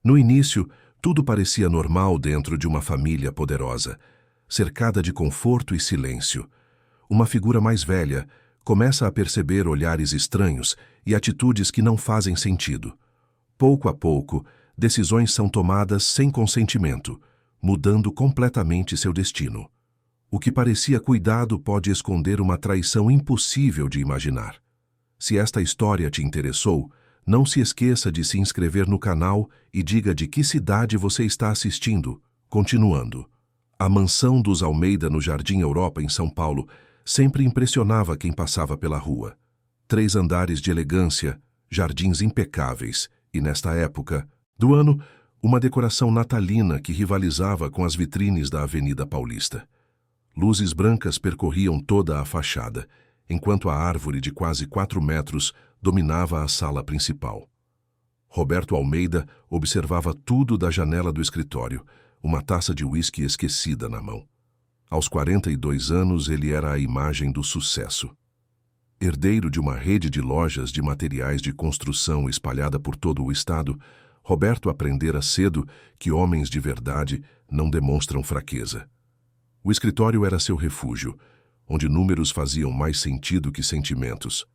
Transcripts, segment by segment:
No início, tudo parecia normal dentro de uma família poderosa, cercada de conforto e silêncio. Uma figura mais velha começa a perceber olhares estranhos e atitudes que não fazem sentido. Pouco a pouco, decisões são tomadas sem consentimento, mudando completamente seu destino. O que parecia cuidado pode esconder uma traição impossível de imaginar. Se esta história te interessou, não se esqueça de se inscrever no canal e diga de que cidade você está assistindo. Continuando. A mansão dos Almeida no Jardim Europa, em São Paulo, sempre impressionava quem passava pela rua. 3 andares de elegância, jardins impecáveis e, nesta época do ano, uma decoração natalina que rivalizava com as vitrines da Avenida Paulista. Luzes brancas percorriam toda a fachada, enquanto a árvore de quase 4 metros dominava a sala principal. Roberto Almeida observava tudo da janela do escritório, uma taça de uísque esquecida na mão. Aos 42 anos, ele era a imagem do sucesso. Herdeiro de uma rede de lojas de materiais de construção espalhada por todo o estado, Roberto aprendera cedo que homens de verdade não demonstram fraqueza. O escritório era seu refúgio, onde números faziam mais sentido que sentimentos.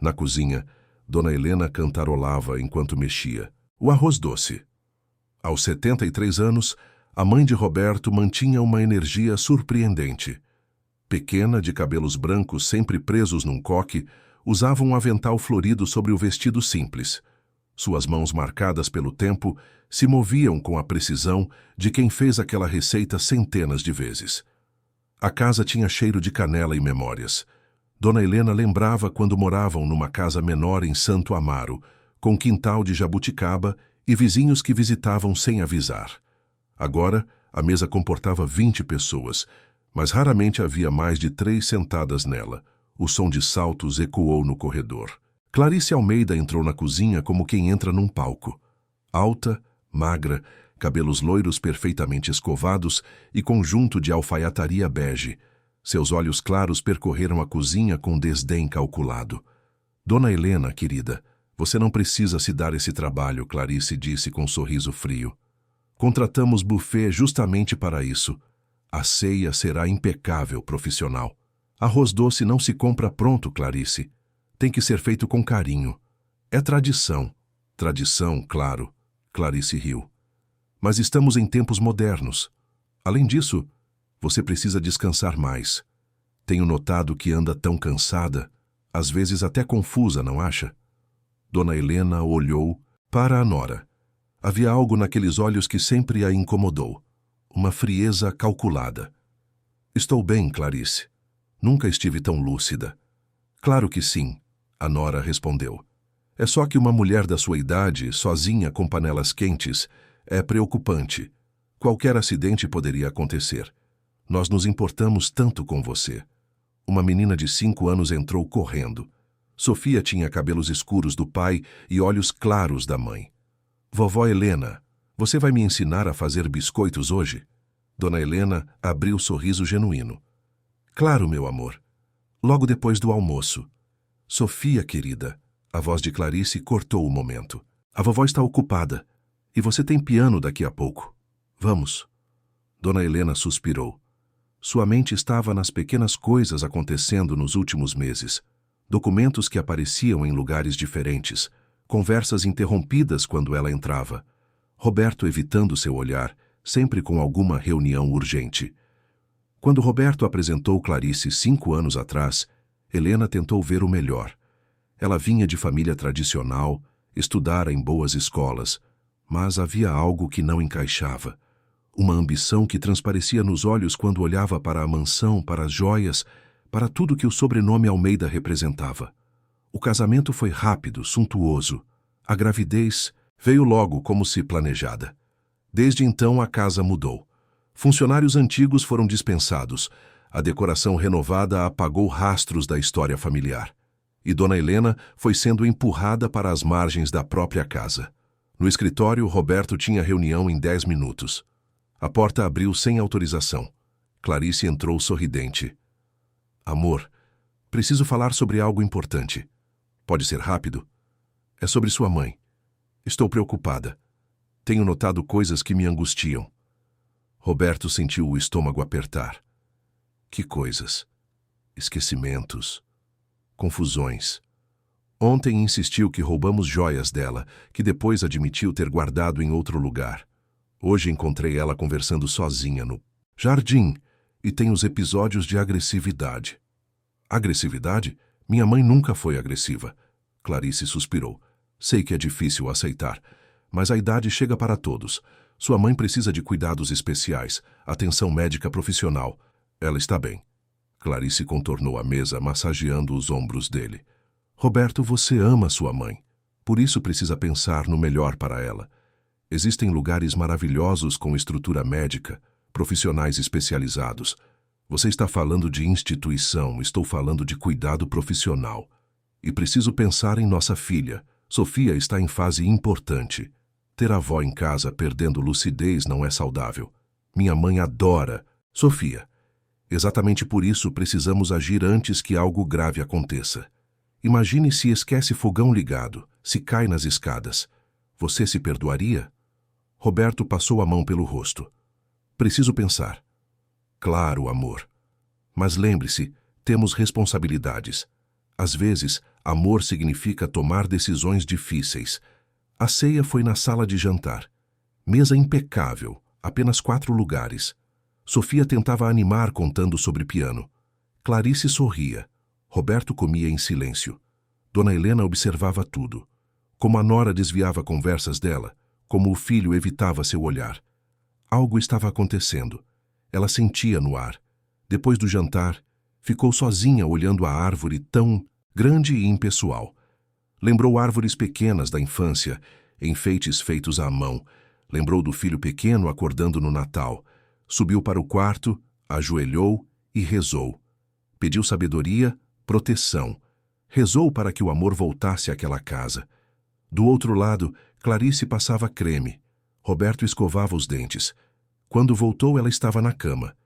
Na cozinha, Dona Helena cantarolava enquanto mexia o arroz doce. Aos 73 anos, a mãe de Roberto mantinha uma energia surpreendente. Pequena, de cabelos brancos sempre presos num coque, usava um avental florido sobre o vestido simples. Suas mãos marcadas pelo tempo se moviam com a precisão de quem fez aquela receita centenas de vezes. A casa tinha cheiro de canela e memórias. Dona Helena lembrava quando moravam numa casa menor em Santo Amaro, com quintal de jabuticaba e vizinhos que visitavam sem avisar. Agora, a mesa comportava 20 pessoas, mas raramente havia mais de 3 sentadas nela. O som de saltos ecoou no corredor. Clarice Almeida entrou na cozinha como quem entra num palco. Alta, magra, cabelos loiros perfeitamente escovados e conjunto de alfaiataria bege. Seus olhos claros percorreram a cozinha com desdém calculado. Dona Helena, querida, você não precisa se dar esse trabalho, Clarice disse com um sorriso frio. Contratamos buffet justamente para isso. A ceia será impecável, profissional. Arroz doce não se compra pronto, Clarice. Tem que ser feito com carinho. É tradição. Tradição, claro. Clarice riu. Mas estamos em tempos modernos. Além disso, você precisa descansar mais. Tenho notado que anda tão cansada, às vezes até confusa, não acha? Dona Helena olhou para a nora. Havia algo naqueles olhos que sempre a incomodou. Uma frieza calculada. Estou bem, Clarice. Nunca estive tão lúcida. Claro que sim, a nora respondeu. É só que uma mulher da sua idade, sozinha com panelas quentes, é preocupante. Qualquer acidente poderia acontecer. Nós nos importamos tanto com você. Uma menina de 5 anos entrou correndo. Sofia tinha cabelos escuros do pai e olhos claros da mãe. Vovó Helena, você vai me ensinar a fazer biscoitos hoje? Dona Helena abriu sorriso genuíno. Claro, meu amor. Logo depois do almoço. Sofia, querida, a voz de Clarice cortou o momento. A vovó está ocupada. E você tem piano daqui a pouco. Vamos. Dona Helena suspirou. Sua mente estava nas pequenas coisas acontecendo nos últimos meses. Documentos que apareciam em lugares diferentes. Conversas interrompidas quando ela entrava. Roberto evitando seu olhar, sempre com alguma reunião urgente. Quando Roberto apresentou Clarice 5 anos atrás, Helena tentou ver o melhor. Ela vinha de família tradicional, estudara em boas escolas, mas havia algo que não encaixava. Uma ambição que transparecia nos olhos quando olhava para a mansão, para as joias, para tudo que o sobrenome Almeida representava. O casamento foi rápido, suntuoso. A gravidez veio logo como se planejada. Desde então a casa mudou. Funcionários antigos foram dispensados. A decoração renovada apagou rastros da história familiar. E Dona Helena foi sendo empurrada para as margens da própria casa. No escritório, Roberto tinha reunião em 10 minutos. A porta abriu sem autorização. Clarice entrou sorridente. Amor, preciso falar sobre algo importante. Pode ser rápido? É sobre sua mãe. Estou preocupada. Tenho notado coisas que me angustiam. Roberto sentiu o estômago apertar. Que coisas? Esquecimentos. Confusões. Ontem insistiu que roubamos joias dela, que depois admitiu ter guardado em outro lugar. Hoje encontrei ela conversando sozinha no jardim e tem os episódios de agressividade. Agressividade? Minha mãe nunca foi agressiva. Clarice suspirou. Sei que é difícil aceitar, mas a idade chega para todos. Sua mãe precisa de cuidados especiais, atenção médica profissional. Ela está bem. Clarice contornou a mesa, massageando os ombros dele. Roberto, você ama sua mãe. Por isso precisa pensar no melhor para ela. Existem lugares maravilhosos com estrutura médica, profissionais especializados. Você está falando de instituição, estou falando de cuidado profissional. E preciso pensar em nossa filha. Sofia está em fase importante. Ter a avó em casa perdendo lucidez não é saudável. Minha mãe adora Sofia. Exatamente por isso precisamos agir antes que algo grave aconteça. Imagine se esquece fogão ligado, se cai nas escadas. Você se perdoaria? Roberto passou a mão pelo rosto. Preciso pensar. Claro, amor. Mas lembre-se, temos responsabilidades. Às vezes, amor significa tomar decisões difíceis. A ceia foi na sala de jantar. Mesa impecável, apenas 4 lugares. Sofia tentava animar contando sobre piano. Clarice sorria. Roberto comia em silêncio. Dona Helena observava tudo. Como a nora desviava conversas dela, como o filho evitava seu olhar. Algo estava acontecendo. Ela sentia no ar. Depois do jantar, ficou sozinha olhando a árvore tão grande e impessoal. Lembrou árvores pequenas da infância, enfeites feitos à mão. Lembrou do filho pequeno acordando no Natal. Subiu para o quarto, ajoelhou e rezou. Pediu sabedoria, proteção. Rezou para que o amor voltasse àquela casa. Do outro lado, Clarice passava creme. Roberto escovava os dentes. Quando voltou, ela estava na cama.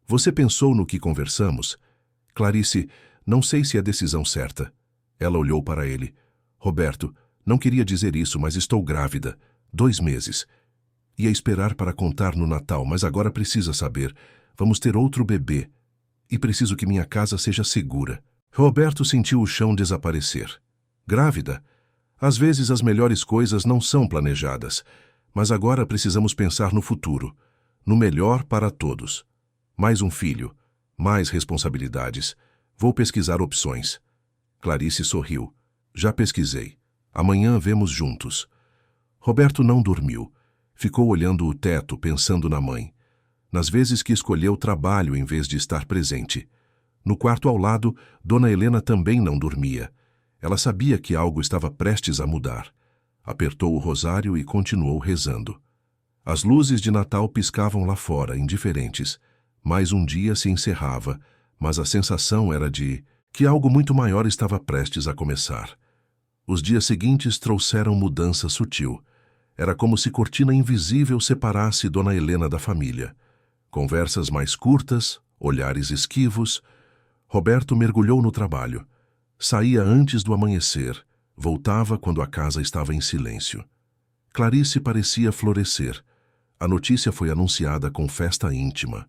Você pensou no que conversamos? Clarice, não sei se é a decisão certa. Ela olhou para ele. Roberto, não queria dizer isso, mas estou grávida. 2 meses. Ia esperar para contar no Natal, mas agora precisa saber. Vamos ter outro bebê. E preciso que minha casa seja segura. Roberto sentiu o chão desaparecer. Grávida? Às vezes as melhores coisas não são planejadas, mas agora precisamos pensar no futuro, no melhor para todos. Mais um filho, mais responsabilidades. Vou pesquisar opções. Clarice sorriu. Já pesquisei. Amanhã vemos juntos. Roberto não dormiu. Ficou olhando o teto, pensando na mãe. Nas vezes que escolheu trabalho em vez de estar presente. No quarto ao lado, Dona Helena também não dormia. Ela sabia que algo estava prestes a mudar. Apertou o rosário e continuou rezando. As luzes de Natal piscavam lá fora, indiferentes. Mais um dia se encerrava, mas a sensação era de que algo muito maior estava prestes a começar. Os dias seguintes trouxeram mudança sutil. Era como se cortina invisível separasse Dona Helena da família. Conversas mais curtas, olhares esquivos. Roberto mergulhou no trabalho. Saía antes do amanhecer, voltava quando a casa estava em silêncio. Clarice parecia florescer. A notícia foi anunciada com festa íntima.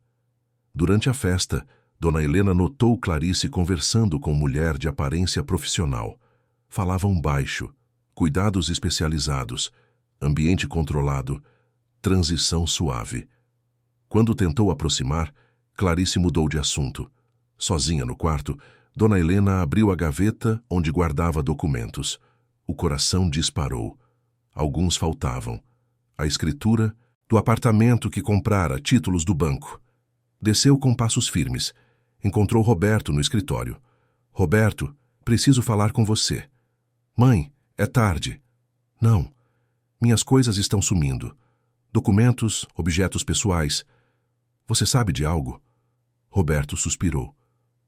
Durante a festa, Dona Helena notou Clarice conversando com mulher de aparência profissional. Falavam baixo, cuidados especializados, ambiente controlado, transição suave. Quando tentou aproximar, Clarice mudou de assunto. Sozinha no quarto, Dona Helena abriu a gaveta onde guardava documentos. O coração disparou. Alguns faltavam. A escritura do apartamento que comprara, títulos do banco. Desceu com passos firmes. Encontrou Roberto no escritório. Roberto, preciso falar com você. Mãe, é tarde. Não. Minhas coisas estão sumindo. Documentos, objetos pessoais. Você sabe de algo? Roberto suspirou.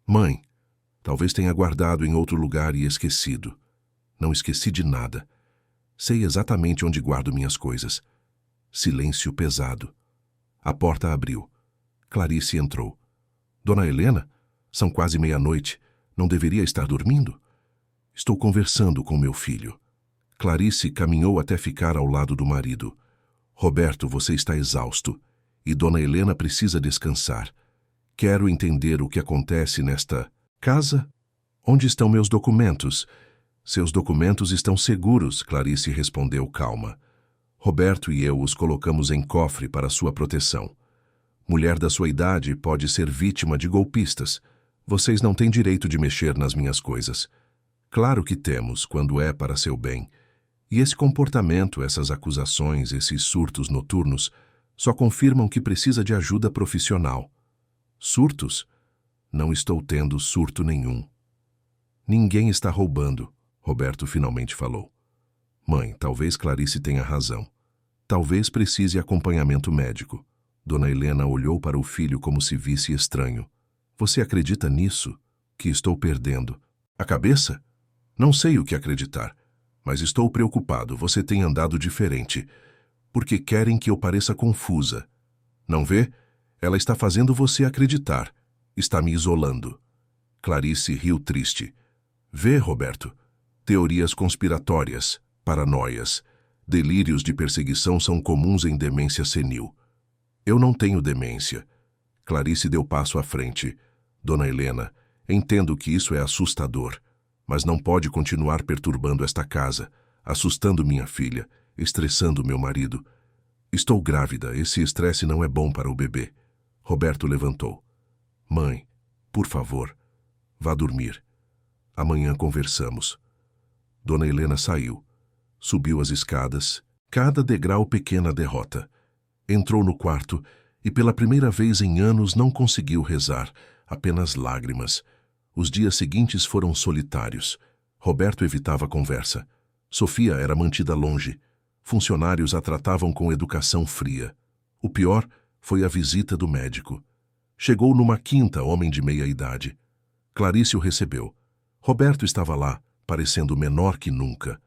Mãe, talvez tenha guardado em outro lugar e esquecido. Não esqueci de nada. Sei exatamente onde guardo minhas coisas. Silêncio pesado. A porta abriu. Clarice entrou. Dona Helena? São quase 00:30. Não deveria estar dormindo? Estou conversando com meu filho. Clarice caminhou até ficar ao lado do marido. Roberto, você está exausto e Dona Helena precisa descansar. Quero entender o que acontece nesta casa. Onde estão meus documentos? Seus documentos estão seguros, Clarice respondeu calma. Roberto e eu os colocamos em cofre para sua proteção. Mulher da sua idade pode ser vítima de golpistas. Vocês não têm direito de mexer nas minhas coisas. Claro que temos, quando é para seu bem. E esse comportamento, essas acusações, esses surtos noturnos, só confirmam que precisa de ajuda profissional. Surtos? Não estou tendo surto nenhum. Ninguém está roubando, Roberto finalmente falou. Mãe, talvez Clarice tenha razão. Talvez precise acompanhamento médico. Dona Helena olhou para o filho como se visse estranho. Você acredita nisso? Que estou perdendo a cabeça? Não sei o que acreditar, mas estou preocupado. Você tem andado diferente. Porque querem que eu pareça confusa. Não vê? Ela está fazendo você acreditar. Está me isolando. Clarice riu triste. Vê, Roberto. Teorias conspiratórias, paranoias, delírios de perseguição são comuns em demência senil. Eu não tenho demência. Clarice deu passo à frente. Dona Helena, entendo que isso é assustador, mas não pode continuar perturbando esta casa, assustando minha filha, estressando meu marido. Estou grávida, esse estresse não é bom para o bebê. Roberto levantou. Mãe, por favor, vá dormir. Amanhã conversamos. Dona Helena saiu. Subiu as escadas, cada degrau pequena derrota. Entrou no quarto e pela primeira vez em anos não conseguiu rezar, apenas lágrimas. Os dias seguintes foram solitários. Roberto evitava conversa. Sofia era mantida longe. Funcionários a tratavam com educação fria. O pior foi a visita do médico. Chegou numa quinta, homem de meia idade. Clarice o recebeu. Roberto estava lá, parecendo menor que nunca.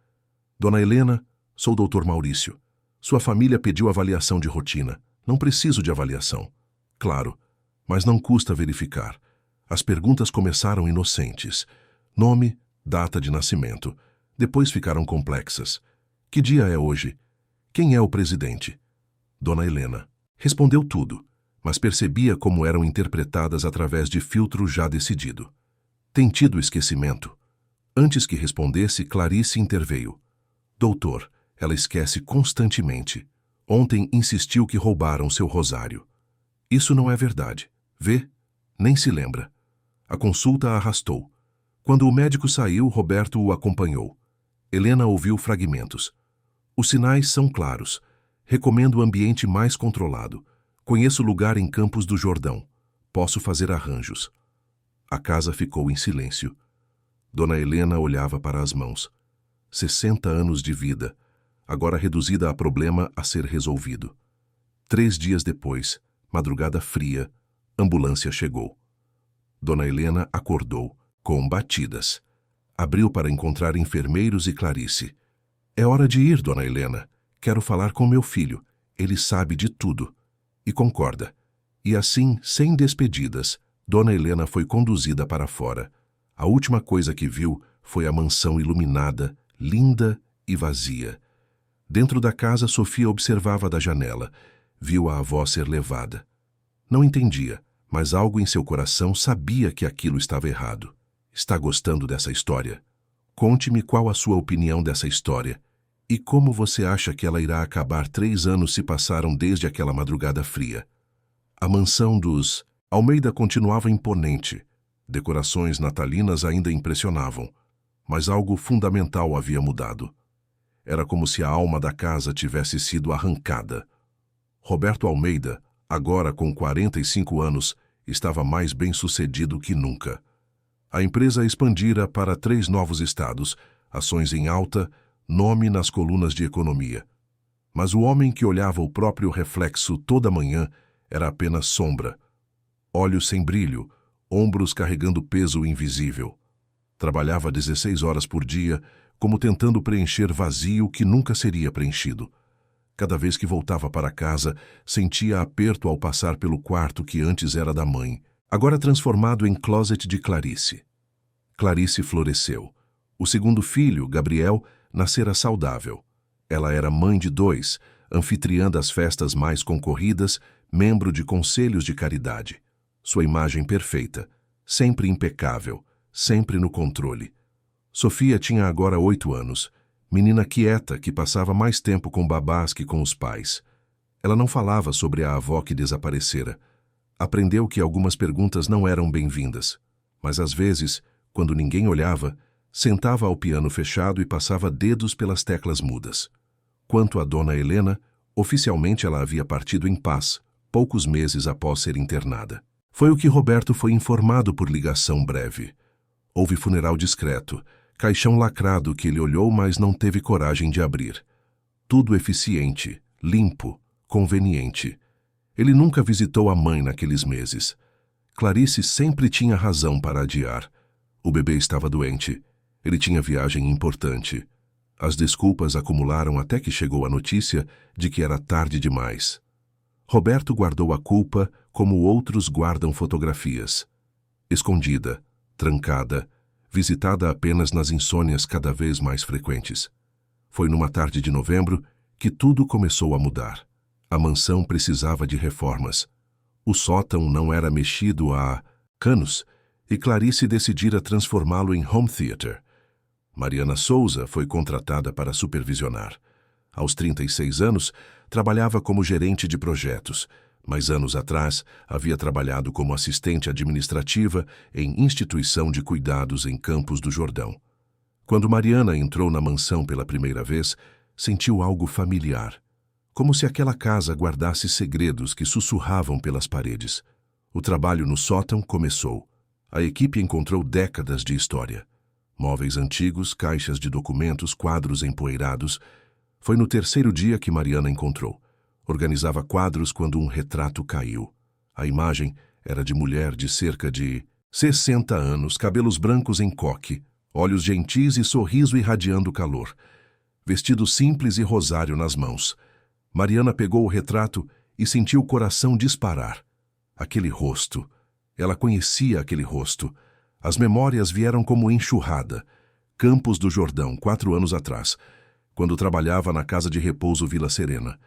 Dona Helena, sou Dr. Maurício. Sua família pediu avaliação de rotina. Não preciso de avaliação. Claro, mas não custa verificar. As perguntas começaram inocentes. Nome, data de nascimento. Depois ficaram complexas. Que dia é hoje? Quem é o presidente? Dona Helena. Respondeu tudo, mas percebia como eram interpretadas através de filtro já decidido. Tem tido esquecimento? Antes que respondesse, Clarice interveio. Doutor, ela esquece constantemente. Ontem insistiu que roubaram seu rosário. Isso não é verdade. Vê? Nem se lembra. A consulta a arrastou. Quando o médico saiu, Roberto o acompanhou. Helena ouviu fragmentos. Os sinais são claros. Recomendo o ambiente mais controlado. Conheço lugar em Campos do Jordão. Posso fazer arranjos. A casa ficou em silêncio. Dona Helena olhava para as mãos. 60 anos de vida, agora reduzida a problema a ser resolvido. 3 dias depois, madrugada fria, ambulância chegou. Dona Helena acordou, com batidas. Abriu para encontrar enfermeiros e Clarice. É hora de ir, Dona Helena. Quero falar com meu filho. Ele sabe de tudo. E concorda. E assim, sem despedidas, Dona Helena foi conduzida para fora. A última coisa que viu foi a mansão iluminada, linda e vazia. Dentro da casa, Sofia observava da janela. Viu a avó ser levada. Não entendia, mas algo em seu coração sabia que aquilo estava errado. Está gostando dessa história? Conte-me qual a sua opinião dessa história. E como você acha que ela irá acabar? 3 anos se passaram desde aquela madrugada fria. A mansão dos Almeida continuava imponente. Decorações natalinas ainda impressionavam. Mas algo fundamental havia mudado. Era como se a alma da casa tivesse sido arrancada. Roberto Almeida, agora com 45 anos, estava mais bem-sucedido que nunca. A empresa expandira para 3 novos estados, ações em alta, nome nas colunas de economia. Mas o homem que olhava o próprio reflexo toda manhã era apenas sombra. Olhos sem brilho, ombros carregando peso invisível. Trabalhava 16 horas por dia, como tentando preencher vazio que nunca seria preenchido. Cada vez que voltava para casa, sentia aperto ao passar pelo quarto que antes era da mãe, agora transformado em closet de Clarice. Clarice floresceu. O segundo filho, Gabriel, nascera saudável. Ela era mãe de 2, anfitriã das festas mais concorridas, membro de conselhos de caridade. Sua imagem perfeita, sempre impecável, sempre no controle. Sofia tinha agora 8 anos, menina quieta que passava mais tempo com babás que com os pais. Ela não falava sobre a avó que desaparecera. Aprendeu que algumas perguntas não eram bem-vindas, mas às vezes, quando ninguém olhava, sentava ao piano fechado e passava dedos pelas teclas mudas. Quanto à dona Helena, oficialmente ela havia partido em paz, poucos meses após ser internada. Foi o que Roberto foi informado por ligação breve. Houve funeral discreto, caixão lacrado que ele olhou, mas não teve coragem de abrir. Tudo eficiente, limpo, conveniente. Ele nunca visitou a mãe naqueles meses. Clarice sempre tinha razão para adiar. O bebê estava doente. Ele tinha viagem importante. As desculpas acumularam até que chegou a notícia de que era tarde demais. Roberto guardou a culpa como outros guardam fotografias. Escondida, trancada, visitada apenas nas insônias cada vez mais frequentes. Foi numa tarde de novembro que tudo começou a mudar. A mansão precisava de reformas. O sótão não era mexido há anos e Clarice decidira transformá-lo em home theater. Mariana Souza foi contratada para supervisionar. Aos 36 anos, trabalhava como gerente de projetos, mas anos atrás havia trabalhado como assistente administrativa em instituição de cuidados em Campos do Jordão. Quando Mariana entrou na mansão pela primeira vez, sentiu algo familiar, como se aquela casa guardasse segredos que sussurravam pelas paredes. O trabalho no sótão começou. A equipe encontrou décadas de história. Móveis antigos, caixas de documentos, quadros empoeirados. Foi no terceiro dia que Mariana encontrou. Organizava quadros quando um retrato caiu. A imagem era de mulher de cerca de 60 anos, cabelos brancos em coque, olhos gentis e sorriso irradiando calor. Vestido simples e rosário nas mãos. Mariana pegou o retrato e sentiu o coração disparar. Aquele rosto. Ela conhecia aquele rosto. As memórias vieram como enxurrada. Campos do Jordão, 4 anos atrás, quando trabalhava na casa de repouso Vila Serena.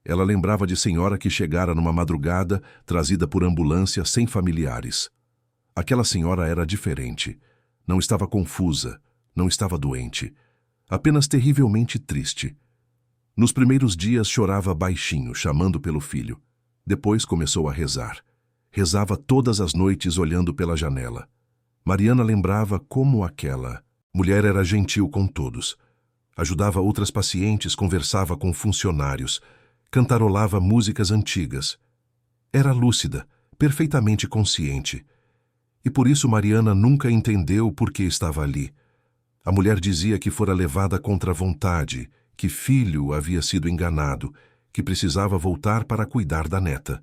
Ela lembrava de senhora que chegara numa madrugada, trazida por ambulância sem familiares. Aquela senhora era diferente. Não estava confusa, não estava doente. Apenas terrivelmente triste. Nos primeiros dias chorava baixinho, chamando pelo filho. Depois começou a rezar. Rezava todas as noites olhando pela janela. Mariana lembrava como aquela mulher era gentil com todos. Ajudava outras pacientes, conversava com funcionários, cantarolava músicas antigas. Era lúcida, perfeitamente consciente. E por isso Mariana nunca entendeu por que estava ali. A mulher dizia que fora levada contra a vontade, que filho havia sido enganado, que precisava voltar para cuidar da neta.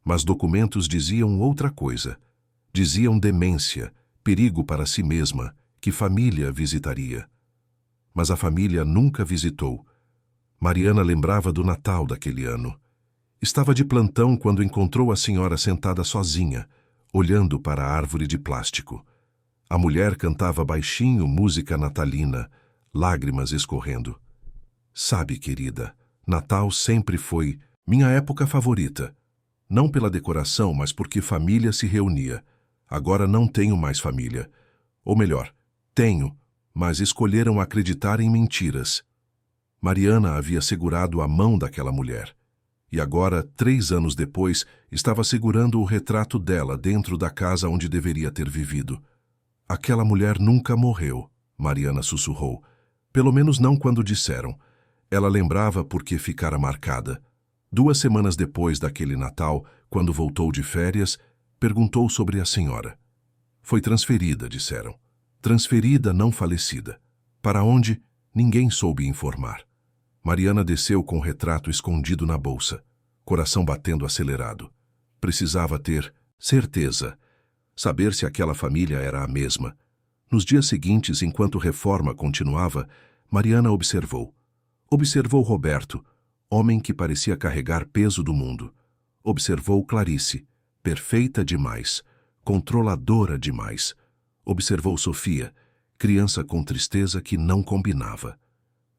Mas documentos diziam outra coisa. Diziam demência, perigo para si mesma, que família visitaria. Mas a família nunca visitou. Mariana lembrava do Natal daquele ano. Estava de plantão quando encontrou a senhora sentada sozinha, olhando para a árvore de plástico. A mulher cantava baixinho música natalina, lágrimas escorrendo. Sabe, querida, Natal sempre foi minha época favorita. Não pela decoração, mas porque família se reunia. Agora não tenho mais família. Ou melhor, tenho, mas escolheram acreditar em mentiras. Mariana havia segurado a mão daquela mulher. E agora, 3 anos depois, estava segurando o retrato dela dentro da casa onde deveria ter vivido. Aquela mulher nunca morreu, Mariana sussurrou. Pelo menos não quando disseram. Ela lembrava porque ficara marcada. 2 semanas depois daquele Natal, quando voltou de férias, perguntou sobre a senhora. Foi transferida, disseram. Transferida, não falecida. Para onde? Ninguém soube informar. Mariana desceu com o retrato escondido na bolsa, coração batendo acelerado. Precisava ter certeza, saber se aquela família era a mesma. Nos dias seguintes, enquanto reforma continuava, Mariana observou. Observou Roberto, homem que parecia carregar peso do mundo. Observou Clarice, perfeita demais, controladora demais. Observou Sofia, criança com tristeza que não combinava.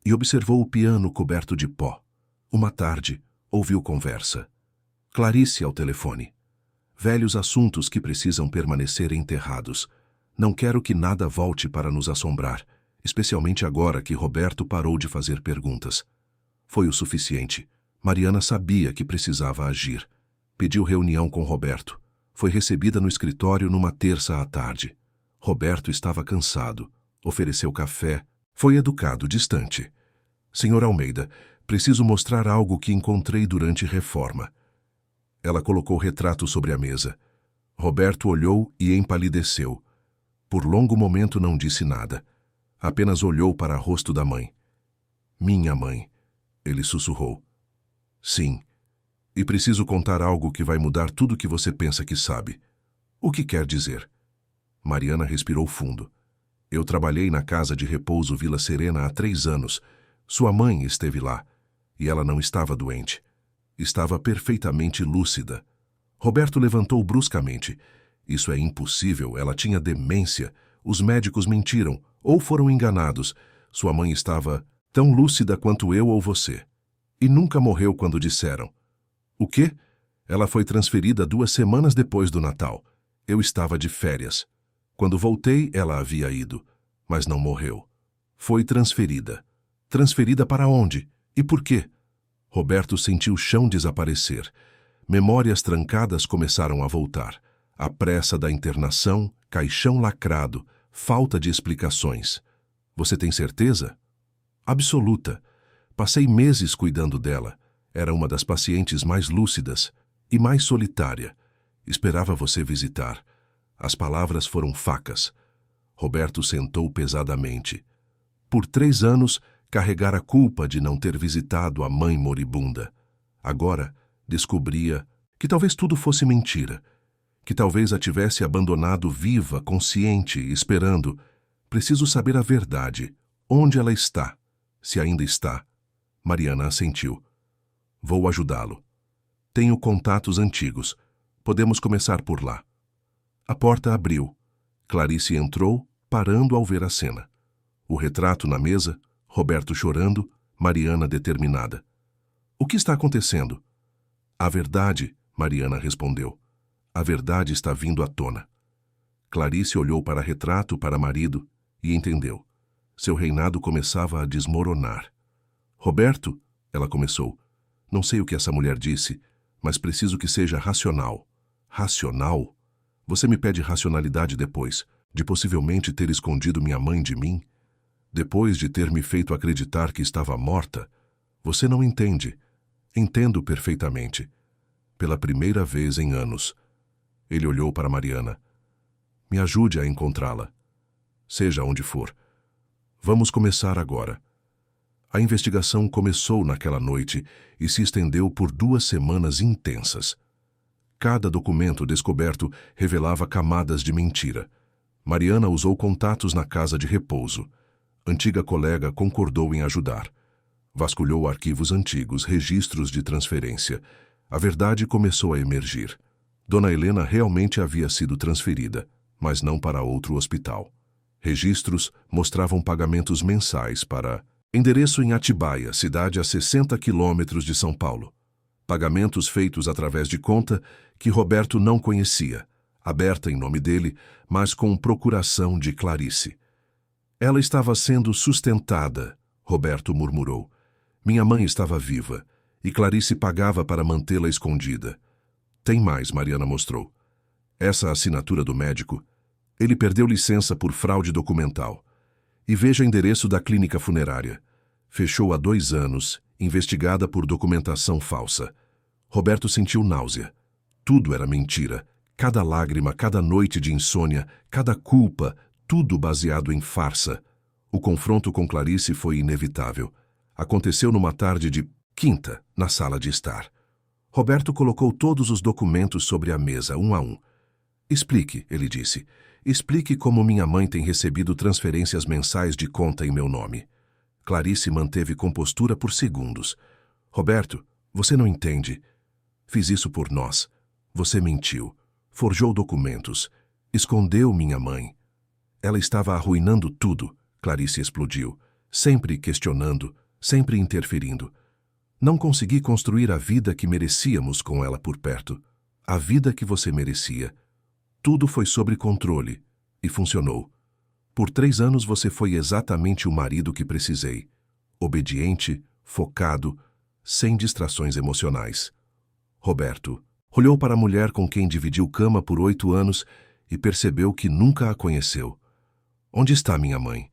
E observou o piano coberto de pó, Uma tarde, ouviu conversa. Clarice ao telefone. Velhos assuntos que precisam permanecer enterrados. Não quero que nada volte para nos assombrar, especialmente agora que Roberto parou de fazer perguntas. Foi o suficiente. Mariana sabia que precisava agir. Pediu reunião com Roberto. Foi recebida no escritório numa terça à tarde. Roberto estava cansado. Ofereceu café. Foi educado, distante. Senhor Almeida, preciso mostrar algo que encontrei durante reforma. Ela colocou o retrato sobre a mesa. Roberto olhou e empalideceu. Por longo momento não disse nada. Apenas olhou para o rosto da mãe. Minha mãe, ele sussurrou. Sim. E preciso contar algo que vai mudar tudo que você pensa que sabe. O que quer dizer? Mariana respirou fundo. Eu trabalhei na casa de repouso Vila Serena há 3 anos. Sua mãe esteve lá. E ela não estava doente. Estava perfeitamente lúcida. Roberto levantou bruscamente. Isso é impossível, ela tinha demência. Os médicos mentiram, ou foram enganados. Sua mãe estava tão lúcida quanto eu ou você. E nunca morreu quando disseram. O quê? Ela foi transferida 2 semanas depois do Natal. Eu estava de férias. Quando voltei, ela havia ido, mas não morreu. Foi transferida. Transferida para onde? E por quê? Roberto sentiu o chão desaparecer. Memórias trancadas começaram a voltar. A pressa da internação, caixão lacrado, falta de explicações. Você tem certeza? Absoluta. Passei meses cuidando dela. Era uma das pacientes mais lúcidas e mais solitária. Esperava você visitar. As palavras foram facas. Roberto sentou pesadamente. Por 3 anos, carregara a culpa de não ter visitado a mãe moribunda. Agora, descobria que talvez tudo fosse mentira, que talvez a tivesse abandonado viva, consciente, esperando. Preciso saber a verdade. Onde ela está? Se ainda está. Mariana assentiu. Vou ajudá-lo. Tenho contatos antigos. Podemos começar por lá. A porta abriu. Clarice entrou, parando ao ver a cena. O retrato na mesa, Roberto chorando, Mariana determinada. O que está acontecendo? A verdade, Mariana respondeu. A verdade está vindo à tona. Clarice olhou para retrato, para marido, e entendeu. Seu reinado começava a desmoronar. Roberto, ela começou. Não sei o que essa mulher disse, mas preciso que seja racional. Racional? Você me pede racionalidade depois, de possivelmente ter escondido minha mãe de mim? Depois de ter me feito acreditar que estava morta? Você não entende. Entendo perfeitamente. Pela primeira vez em anos. Ele olhou para Mariana. Me ajude a encontrá-la. Seja onde for. Vamos começar agora. A investigação começou naquela noite e se estendeu por 2 semanas intensas. Cada documento descoberto revelava camadas de mentira. Mariana usou contatos na casa de repouso. Antiga colega concordou em ajudar. Vasculhou arquivos antigos, registros de transferência. A verdade começou a emergir. Dona Helena realmente havia sido transferida, mas não para outro hospital. Registros mostravam pagamentos mensais para endereço em Atibaia, cidade a 60 quilômetros de São Paulo. Pagamentos feitos através de conta que Roberto não conhecia, aberta em nome dele, mas com procuração de Clarice. Ela estava sendo sustentada, Roberto murmurou. Minha mãe estava viva, e Clarice pagava para mantê-la escondida. Tem mais, Mariana mostrou. Essa assinatura do médico. Ele perdeu licença por fraude documental. E veja o endereço da clínica funerária. Fechou há 2 anos, investigada por documentação falsa. Roberto sentiu náusea. Tudo era mentira. Cada lágrima, cada noite de insônia, cada culpa, tudo baseado em farsa. O confronto com Clarice foi inevitável. Aconteceu numa tarde de quinta, na sala de estar. Roberto colocou todos os documentos sobre a mesa, um a um. Explique, ele disse. Explique como minha mãe tem recebido transferências mensais de conta em meu nome. Clarice manteve compostura por segundos. Roberto, você não entende. Fiz isso por nós. Você mentiu. Forjou documentos. Escondeu minha mãe. Ela estava arruinando tudo. Clarice explodiu. Sempre questionando, sempre interferindo. Não consegui construir a vida que merecíamos com ela por perto. A vida que você merecia. Tudo foi sob controle. E funcionou. Por 3 anos você foi exatamente o marido que precisei. Obediente, focado, sem distrações emocionais. Roberto olhou para a mulher com quem dividiu cama por 8 anos e percebeu que nunca a conheceu. Onde está minha mãe?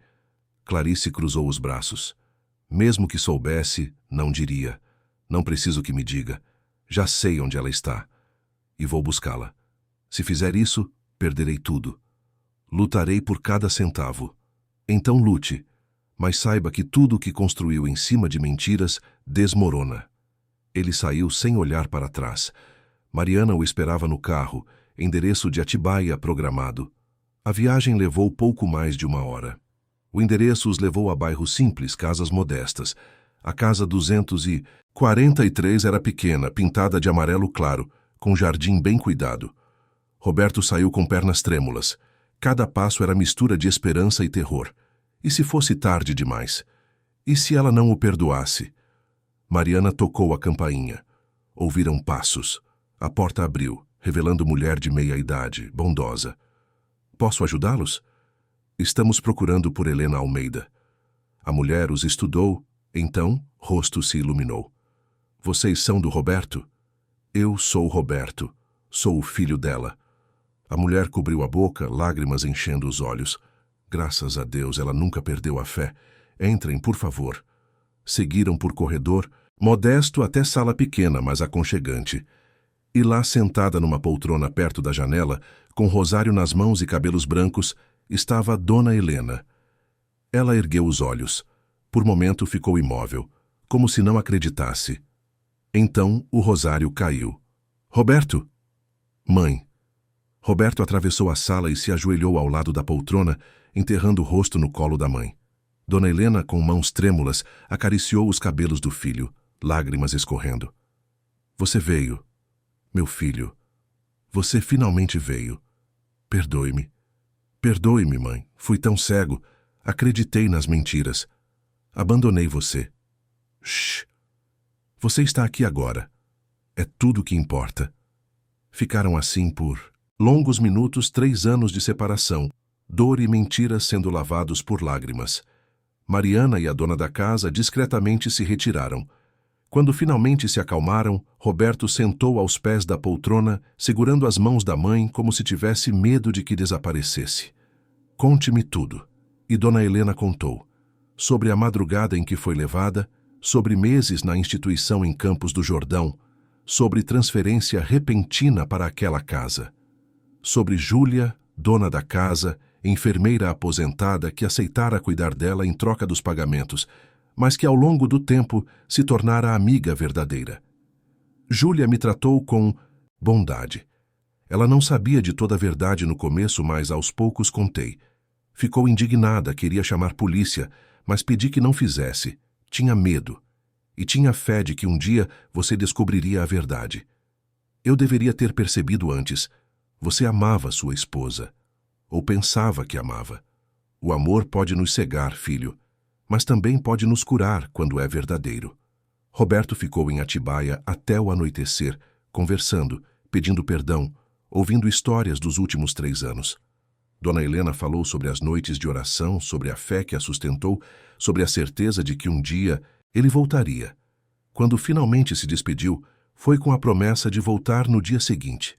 Clarice cruzou os braços. Mesmo que soubesse, não diria. Não preciso que me diga. Já sei onde ela está. E vou buscá-la. Se fizer isso, perderei tudo. Lutarei por cada centavo. Então lute, mas saiba que tudo o que construiu em cima de mentiras desmorona. Ele saiu sem olhar para trás. Mariana o esperava no carro, endereço de Atibaia programado. A viagem levou pouco mais de 1 hora. O endereço os levou a bairros simples, casas modestas. A casa 243 era pequena, pintada de amarelo claro, com jardim bem cuidado. Roberto saiu com pernas trêmulas. Cada passo era mistura de esperança e terror. E se fosse tarde demais? E se ela não o perdoasse? Mariana tocou a campainha. Ouviram passos. A porta abriu, revelando mulher de meia idade, bondosa. Posso ajudá-los? Estamos procurando por Helena Almeida. A mulher os estudou, então rosto se iluminou. Vocês são do Roberto? Eu sou Roberto. Sou o filho dela. A mulher cobriu a boca, lágrimas enchendo os olhos. Graças a Deus, ela nunca perdeu a fé. Entrem, por favor. Seguiram por corredor, modesto até sala pequena, mas aconchegante. E lá, sentada numa poltrona perto da janela, com rosário nas mãos e cabelos brancos, estava Dona Helena. Ela ergueu os olhos. Por momento ficou imóvel, como se não acreditasse. Então o rosário caiu. Roberto! Mãe! Roberto atravessou a sala e se ajoelhou ao lado da poltrona, enterrando o rosto no colo da mãe. Dona Helena, com mãos trêmulas, acariciou os cabelos do filho, lágrimas escorrendo. Você veio, meu filho. Você finalmente veio. Perdoe-me. Perdoe-me, mãe. Fui tão cego. Acreditei nas mentiras. Abandonei você. Shhh. Você está aqui agora. É tudo o que importa. Ficaram assim por longos minutos, 3 anos de separação, dor e mentiras sendo lavados por lágrimas. Mariana e a dona da casa discretamente se retiraram. Quando finalmente se acalmaram, Roberto sentou aos pés da poltrona, segurando as mãos da mãe como se tivesse medo de que desaparecesse. Conte-me tudo. E Dona Helena contou. Sobre a madrugada em que foi levada, sobre meses na instituição em Campos do Jordão, sobre transferência repentina para aquela casa. Sobre Júlia, dona da casa, enfermeira aposentada que aceitara cuidar dela em troca dos pagamentos, mas que ao longo do tempo se tornara amiga verdadeira. Júlia me tratou com bondade. Ela não sabia de toda a verdade no começo, mas aos poucos contei. Ficou indignada, queria chamar polícia, mas pedi que não fizesse. Tinha medo. E tinha fé de que um dia você descobriria a verdade. Eu deveria ter percebido antes. Você amava sua esposa. Ou pensava que amava. O amor pode nos cegar, filho, mas também pode nos curar quando é verdadeiro. Roberto ficou em Atibaia até o anoitecer, conversando, pedindo perdão, ouvindo histórias dos últimos 3 anos. Dona Helena falou sobre as noites de oração, sobre a fé que a sustentou, sobre a certeza de que um dia ele voltaria. Quando finalmente se despediu, foi com a promessa de voltar no dia seguinte.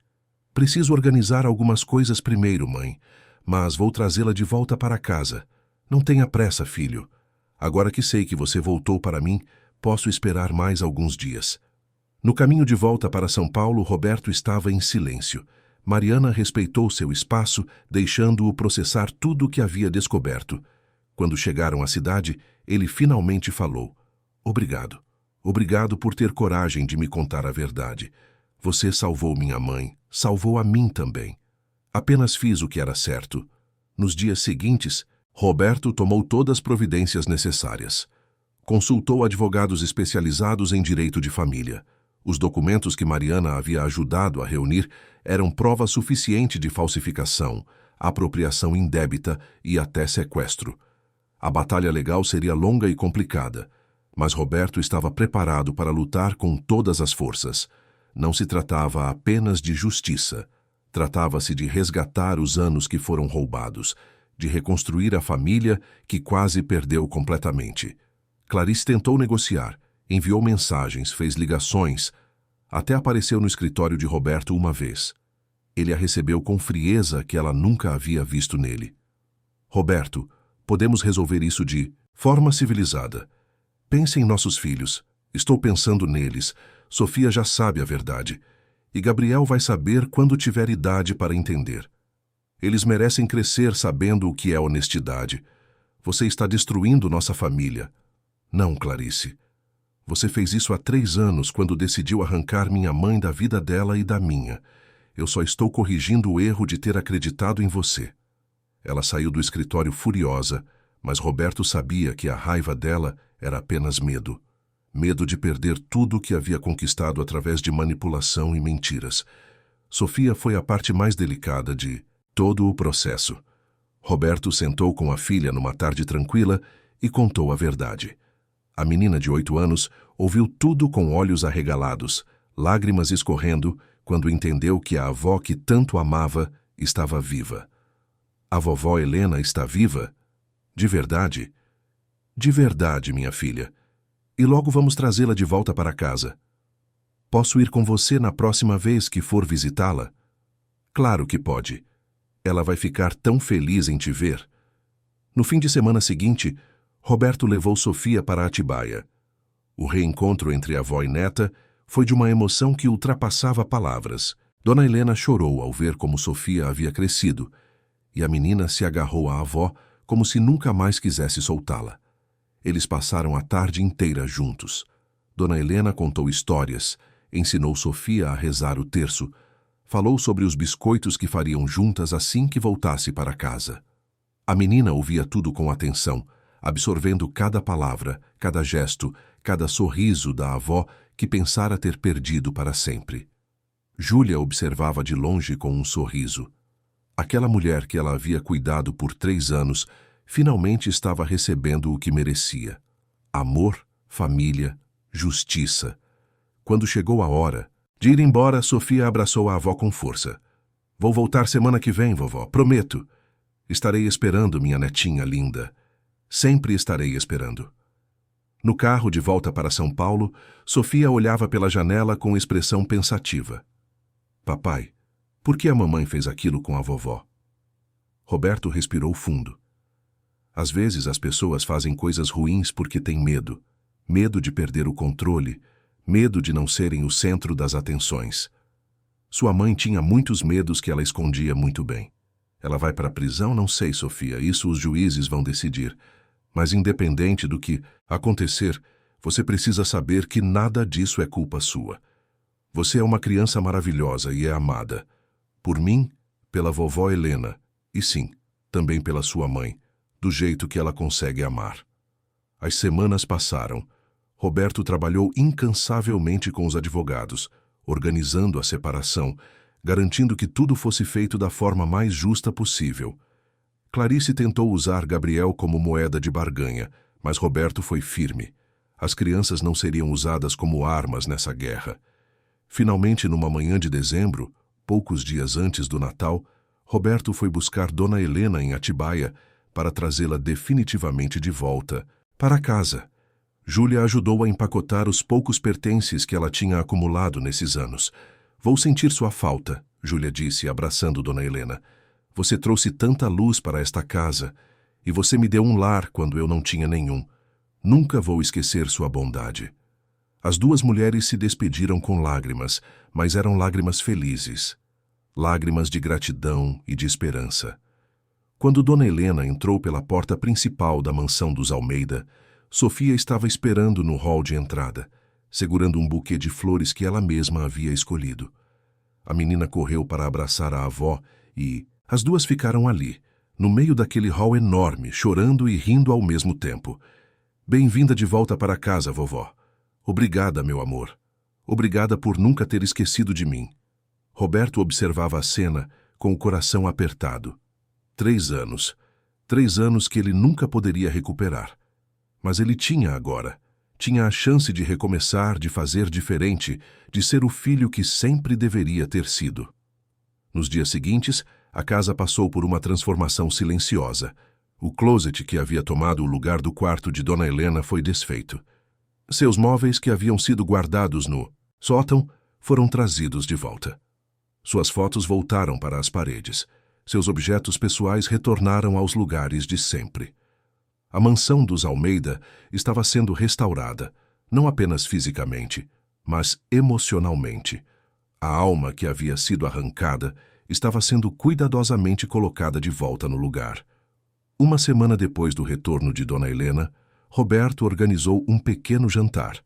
Preciso organizar algumas coisas primeiro, mãe, mas vou trazê-la de volta para casa. Não tenha pressa, filho. Agora que sei que você voltou para mim, posso esperar mais alguns dias. No caminho de volta para São Paulo, Roberto estava em silêncio. Mariana respeitou seu espaço, deixando-o processar tudo o que havia descoberto. Quando chegaram à cidade, ele finalmente falou. Obrigado. Obrigado por ter coragem de me contar a verdade. Você salvou minha mãe, salvou a mim também. Apenas fiz o que era certo. Nos dias seguintes, Roberto tomou todas as providências necessárias. Consultou advogados especializados em direito de família. Os documentos que Mariana havia ajudado a reunir eram prova suficiente de falsificação, apropriação indébita e até sequestro. A batalha legal seria longa e complicada, Mas Roberto estava preparado para lutar com todas as forças. Não se tratava apenas de justiça. Tratava-se de resgatar os anos que foram roubados, de reconstruir a família que quase perdeu completamente. Clarice tentou negociar, enviou mensagens, fez ligações, até apareceu no escritório de Roberto uma vez. Ele a recebeu com frieza que ela nunca havia visto nele. Roberto, podemos resolver isso de forma civilizada. Pense em nossos filhos. Estou pensando neles. Sofia já sabe a verdade. E Gabriel vai saber quando tiver idade para entender. Eles merecem crescer sabendo o que é honestidade. Você está destruindo nossa família. Não, Clarice. Você fez isso há 3 anos, quando decidiu arrancar minha mãe da vida dela e da minha. Eu só estou corrigindo o erro de ter acreditado em você. Ela saiu do escritório furiosa, mas Roberto sabia que a raiva dela era apenas medo. Medo de perder tudo o que havia conquistado através de manipulação e mentiras. Sofia foi a parte mais delicada de todo o processo. Roberto sentou com a filha numa tarde tranquila e contou a verdade. A menina de 8 anos ouviu tudo com olhos arregalados, lágrimas escorrendo, quando entendeu que a avó que tanto amava estava viva. A vovó Helena está viva? De verdade? De verdade, minha filha. E logo vamos trazê-la de volta para casa. Posso ir com você na próxima vez que for visitá-la? Claro que pode. Ela vai ficar tão feliz em te ver. No fim de semana seguinte, Roberto levou Sofia para Atibaia. O reencontro entre avó e neta foi de uma emoção que ultrapassava palavras. Dona Helena chorou ao ver como Sofia havia crescido, e a menina se agarrou à avó como se nunca mais quisesse soltá-la. Eles passaram a tarde inteira juntos. Dona Helena contou histórias, ensinou Sofia a rezar o terço, falou sobre os biscoitos que fariam juntas assim que voltasse para casa. A menina ouvia tudo com atenção, absorvendo cada palavra, cada gesto, cada sorriso da avó que pensara ter perdido para sempre. Júlia observava de longe com um sorriso. Aquela mulher que ela havia cuidado por 3 anos finalmente estava recebendo o que merecia. Amor, família, justiça. Quando chegou a hora de ir embora, Sofia abraçou a avó com força. Vou voltar semana que vem, vovó, prometo. Estarei esperando, minha netinha linda. Sempre estarei esperando. No carro de volta para São Paulo, Sofia olhava pela janela com expressão pensativa. Papai, por que a mamãe fez aquilo com a vovó? Roberto respirou fundo. Às vezes as pessoas fazem coisas ruins porque têm medo. Medo de perder o controle, medo de não serem o centro das atenções. Sua mãe tinha muitos medos que ela escondia muito bem. Ela vai para a prisão? Não sei, Sofia, isso os juízes vão decidir. Mas independente do que acontecer, você precisa saber que nada disso é culpa sua. Você é uma criança maravilhosa e é amada. Por mim, pela vovó Helena, e sim, também pela sua mãe, do jeito que ela consegue amar. As semanas passaram. Roberto trabalhou incansavelmente com os advogados, organizando a separação, garantindo que tudo fosse feito da forma mais justa possível. Clarice tentou usar Gabriel como moeda de barganha, mas Roberto foi firme. As crianças não seriam usadas como armas nessa guerra. Finalmente, numa manhã de dezembro, poucos dias antes do Natal, Roberto foi buscar Dona Helena em Atibaia para trazê-la definitivamente de volta para casa. Júlia ajudou a empacotar os poucos pertences que ela tinha acumulado nesses anos. Vou sentir sua falta, Júlia disse, abraçando Dona Helena. Você trouxe tanta luz para esta casa, e você me deu um lar quando eu não tinha nenhum. Nunca vou esquecer sua bondade. As 2 mulheres se despediram com lágrimas, mas eram lágrimas felizes. Lágrimas de gratidão e de esperança. Quando Dona Helena entrou pela porta principal da mansão dos Almeida, Sofia estava esperando no hall de entrada, segurando um buquê de flores que ela mesma havia escolhido. A menina correu para abraçar a avó e as 2 ficaram ali, no meio daquele hall enorme, chorando e rindo ao mesmo tempo. Bem-vinda de volta para casa, vovó. Obrigada, meu amor. Obrigada por nunca ter esquecido de mim. Roberto observava a cena com o coração apertado. 3 anos. 3 anos que ele nunca poderia recuperar. Mas ele tinha agora. Tinha a chance de recomeçar, de fazer diferente, de ser o filho que sempre deveria ter sido. Nos dias seguintes, a casa passou por uma transformação silenciosa. O closet que havia tomado o lugar do quarto de Dona Helena foi desfeito. Seus móveis, que haviam sido guardados no sótão, foram trazidos de volta. Suas fotos voltaram para as paredes. Seus objetos pessoais retornaram aos lugares de sempre. A mansão dos Almeida estava sendo restaurada, não apenas fisicamente, mas emocionalmente. A alma que havia sido arrancada estava sendo cuidadosamente colocada de volta no lugar. Uma semana depois do retorno de Dona Helena, Roberto organizou um pequeno jantar.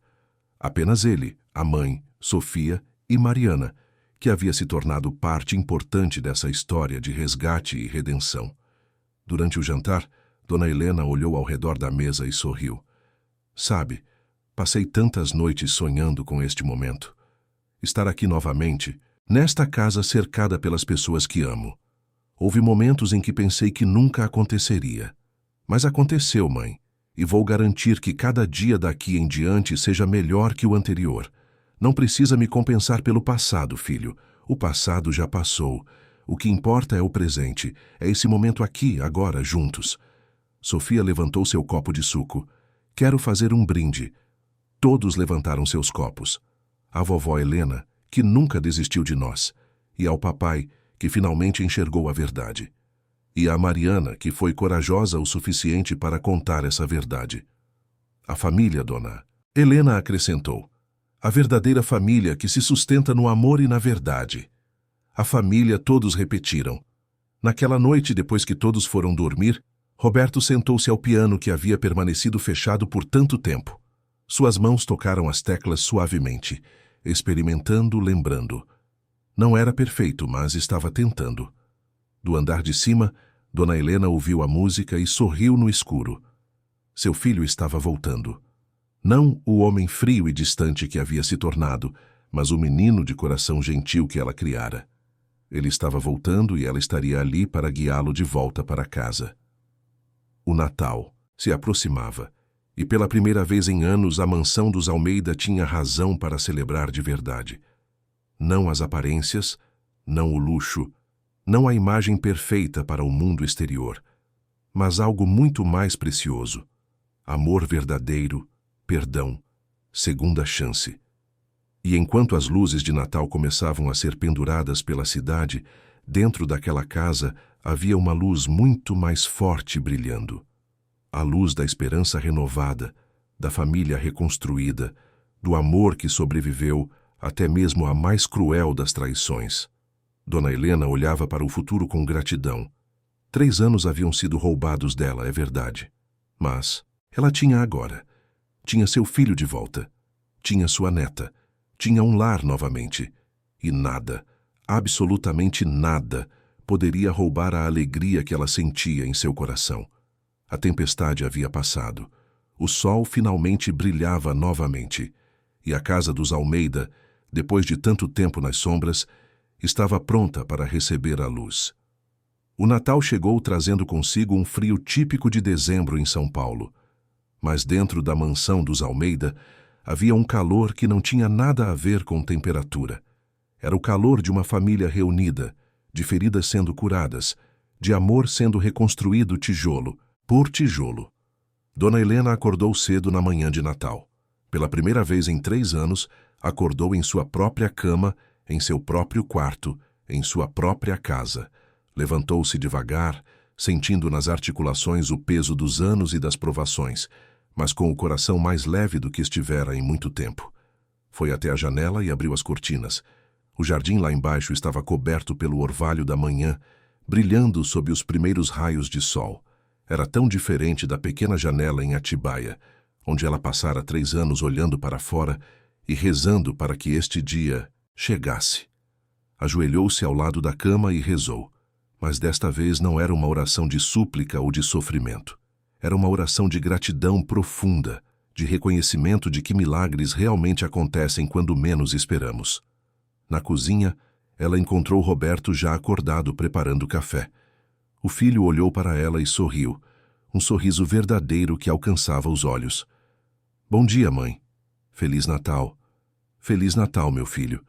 Apenas ele, a mãe, Sofia e Mariana, que havia se tornado parte importante dessa história de resgate e redenção. Durante o jantar, Dona Helena olhou ao redor da mesa e sorriu. Sabe, passei tantas noites sonhando com este momento. Estar aqui novamente, nesta casa cercada pelas pessoas que amo. Houve momentos em que pensei que nunca aconteceria. Mas aconteceu, mãe, e vou garantir que cada dia daqui em diante seja melhor que o anterior. Não precisa me compensar pelo passado, filho. O passado já passou. O que importa é o presente, é esse momento aqui, agora, juntos. Sofia levantou seu copo de suco. Quero fazer um brinde. Todos levantaram seus copos. A vovó Helena, que nunca desistiu de nós, e ao papai, que finalmente enxergou a verdade. E a Mariana, que foi corajosa o suficiente para contar essa verdade. A família, Dona Helena acrescentou. A verdadeira família que se sustenta no amor e na verdade. A família, todos repetiram. Naquela noite, depois que todos foram dormir, Roberto sentou-se ao piano que havia permanecido fechado por tanto tempo. Suas mãos tocaram as teclas suavemente, experimentando, lembrando. Não era perfeito, mas estava tentando. Do andar de cima, Dona Helena ouviu a música e sorriu no escuro. Seu filho estava voltando. Não o homem frio e distante que havia se tornado, mas o menino de coração gentil que ela criara. Ele estava voltando e ela estaria ali para guiá-lo de volta para casa. O Natal se aproximava, e pela primeira vez em anos a mansão dos Almeida tinha razão para celebrar de verdade. Não as aparências, não o luxo, não a imagem perfeita para o mundo exterior, mas algo muito mais precioso: amor verdadeiro, perdão, segunda chance. E enquanto as luzes de Natal começavam a ser penduradas pela cidade, dentro daquela casa havia uma luz muito mais forte brilhando. A luz da esperança renovada, da família reconstruída, do amor que sobreviveu até mesmo à mais cruel das traições. Dona Helena olhava para o futuro com gratidão. 3 anos haviam sido roubados dela, é verdade. Mas ela tinha agora. Tinha seu filho de volta. Tinha sua neta. Tinha um lar novamente. E nada, absolutamente nada, poderia roubar a alegria que ela sentia em seu coração. A tempestade havia passado. O sol finalmente brilhava novamente. E a casa dos Almeida, depois de tanto tempo nas sombras, estava pronta para receber a luz. O Natal chegou trazendo consigo um frio típico de dezembro em São Paulo. Mas dentro da mansão dos Almeida havia um calor que não tinha nada a ver com temperatura. Era o calor de uma família reunida, de feridas sendo curadas, de amor sendo reconstruído tijolo por tijolo. Dona Helena acordou cedo na manhã de Natal. Pela primeira vez em 3 anos, acordou em sua própria cama, em seu próprio quarto, em sua própria casa. Levantou-se devagar, sentindo nas articulações o peso dos anos e das provações, mas com o coração mais leve do que estivera em muito tempo. Foi até a janela e abriu as cortinas. O jardim lá embaixo estava coberto pelo orvalho da manhã, brilhando sob os primeiros raios de sol. Era tão diferente da pequena janela em Atibaia, onde ela passara 3 anos olhando para fora e rezando para que este dia chegasse. Ajoelhou-se ao lado da cama e rezou. Mas desta vez não era uma oração de súplica ou de sofrimento. Era uma oração de gratidão profunda, de reconhecimento de que milagres realmente acontecem quando menos esperamos. Na cozinha, ela encontrou Roberto já acordado preparando café. O filho olhou para ela e sorriu, um sorriso verdadeiro que alcançava os olhos. Bom dia, mãe. Feliz Natal. Feliz Natal, meu filho.